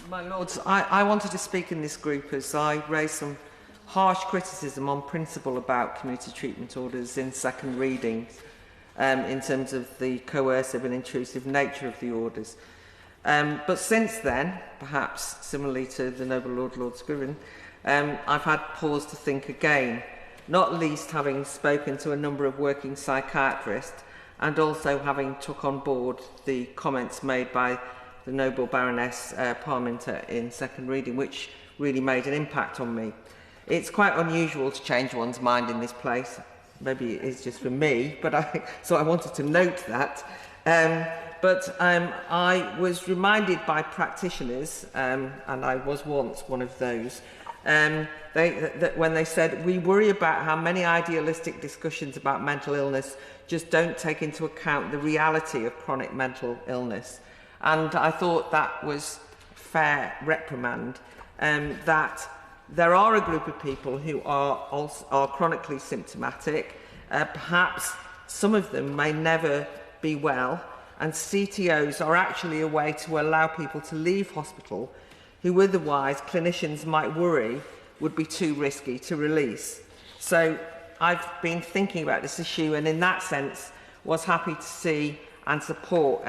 My Lords, I wanted to speak in this group as I raised some harsh criticism on principle about community treatment orders in second readings in terms of the coercive and intrusive nature of the orders. But since then, perhaps similarly to the Noble Lord Scriven, I've had pause to think again, not least having spoken to a number of working psychiatrists and also having took on board the comments made by the Noble Baroness Parminter in second reading, which really made an impact on me. It's quite unusual to change one's mind in this place. Maybe it is just for me, but so I wanted to note that. I was reminded by practitioners, and I was once one of those, when they said, we worry about how many idealistic discussions about mental illness just don't take into account the reality of chronic mental illness. And I thought that was fair reprimand, that there are a group of people who are chronically symptomatic. Perhaps some of them may never be well, and CTOs are actually a way to allow people to leave hospital who otherwise clinicians might worry would be too risky to release. So I've been thinking about this issue, and in that sense was happy to see and support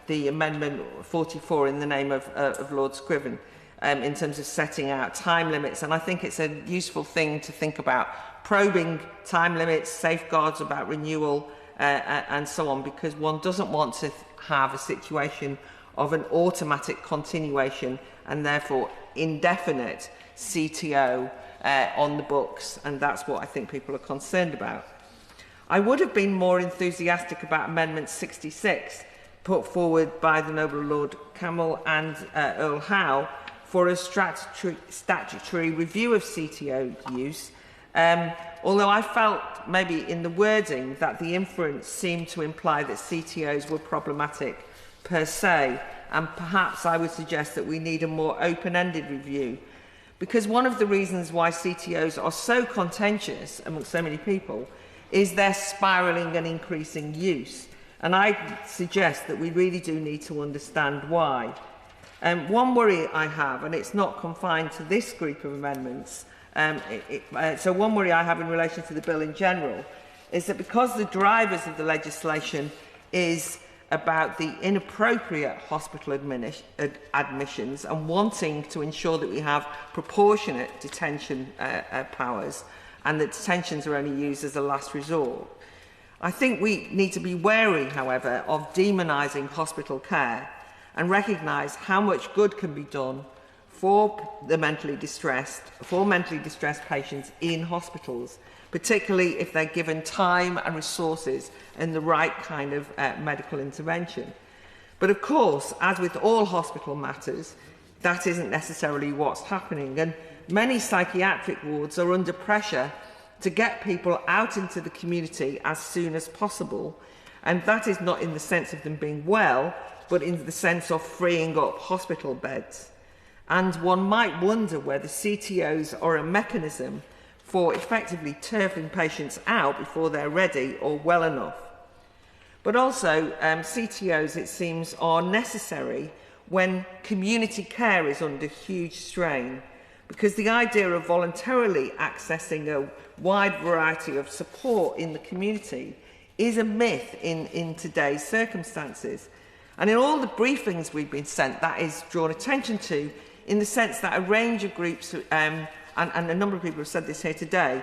the Amendment 44 in the name of Lord Scriven in terms of setting out time limits. And I think it's a useful thing to think about, probing time limits, safeguards about renewal and so on, because one doesn't want to have a situation of an automatic continuation and therefore indefinite CTO on the books, and that's what I think people are concerned about. I would have been more enthusiastic about Amendment 66, put forward by the Noble Lord Campbell and Earl Howe, for a statutory review of CTO use, although I felt maybe in the wording that the inference seemed to imply that CTOs were problematic per se, and perhaps I would suggest that we need a more open-ended review, because one of the reasons why CTOs are so contentious amongst so many people is their spiralling and increasing use. And I suggest that we really do need to understand why. One worry I have, and it's not confined to this group of amendments, so one worry I have in relation to the bill in general is that because the drivers of the legislation is about the inappropriate hospital admissions and wanting to ensure that we have proportionate detention powers and that detentions are only used as a last resort, I think we need to be wary, however, of demonising hospital care and recognise how much good can be done for mentally distressed patients in hospitals, particularly if they're given time and resources and the right kind of medical intervention. But of course, as with all hospital matters, that isn't necessarily what's happening, and many psychiatric wards are under pressure to get people out into the community as soon as possible, and that is not in the sense of them being well, but in the sense of freeing up hospital beds. And one might wonder whether CTOs are a mechanism for effectively turfing patients out before they're ready or well enough. But also, CTOs, it seems, are necessary when community care is under huge strain, because the idea of voluntarily accessing a wide variety of support in the community is a myth in today's circumstances. And in all the briefings we've been sent, that is drawn attention to, in the sense that a range of groups, and a number of people have said this here today,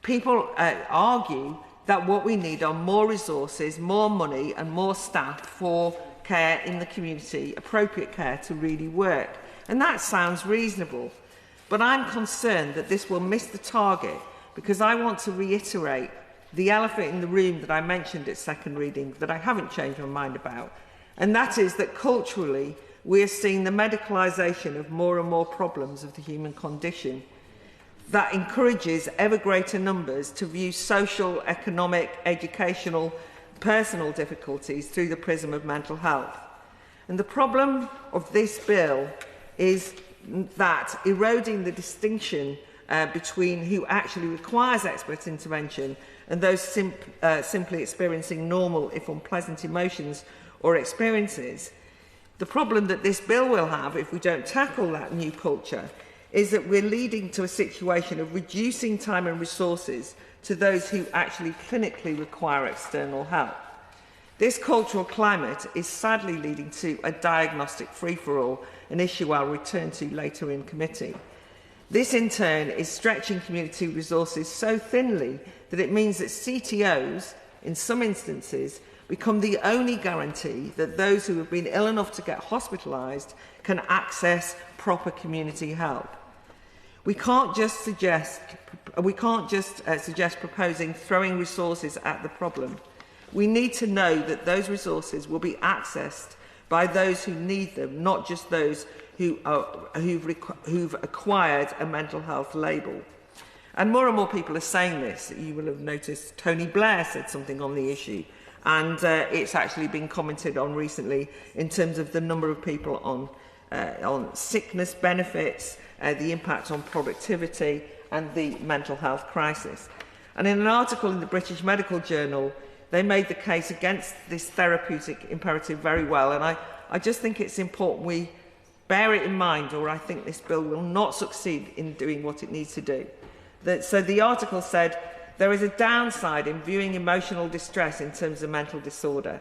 people argue that what we need are more resources, more money and more staff for care in the community, appropriate care to really work. And that sounds reasonable. But I'm concerned that this will miss the target, because I want to reiterate the elephant in the room that I mentioned at second reading that I haven't changed my mind about. And that is that culturally we are seeing the medicalisation of more and more problems of the human condition that encourages ever greater numbers to view social, economic, educational, personal difficulties through the prism of mental health. And the problem of this bill is that eroding the distinction between who actually requires expert intervention and those simply experiencing normal, if unpleasant, emotions or experiences, The problem that this bill will have, if we don't tackle that new culture, is that we're leading to a situation of reducing time and resources to those who actually clinically require external help. This cultural climate is sadly leading to a diagnostic free-for-all, an issue I'll return to later in committee. This, in turn, is stretching community resources so thinly that it means that CTOs, in some instances, become the only guarantee that those who have been ill enough to get hospitalised can access proper community help. We can't just suggest proposing throwing resources at the problem. We need to know that those resources will be accessed by those who need them, not just those who've acquired a mental health label. And more people are saying this. You will have noticed Tony Blair said something on the issue, and it's actually been commented on recently in terms of the number of people on sickness benefits, the impact on productivity, and the mental health crisis. And in an article in the British Medical Journal, they made the case against this therapeutic imperative very well, and I just think it's important we bear it in mind, or I think this bill will not succeed in doing what it needs to do. So the article said, there is a downside in viewing emotional distress in terms of mental disorder.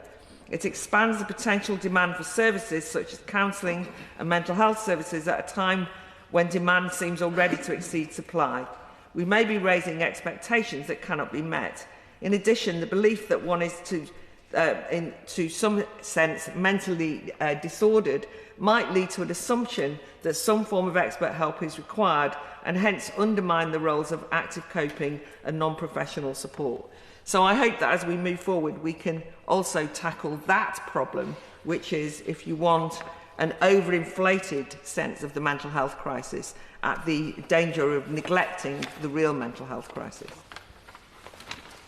It expands the potential demand for services such as counselling and mental health services at a time when demand seems already to exceed supply. We may be raising expectations that cannot be met. In addition, the belief that one is to some sense mentally disordered might lead to an assumption that some form of expert help is required, and hence undermine the roles of active coping and non-professional support. So I hope that as we move forward we can also tackle that problem, which is, if you want, an overinflated sense of the mental health crisis at the danger of neglecting the real mental health crisis.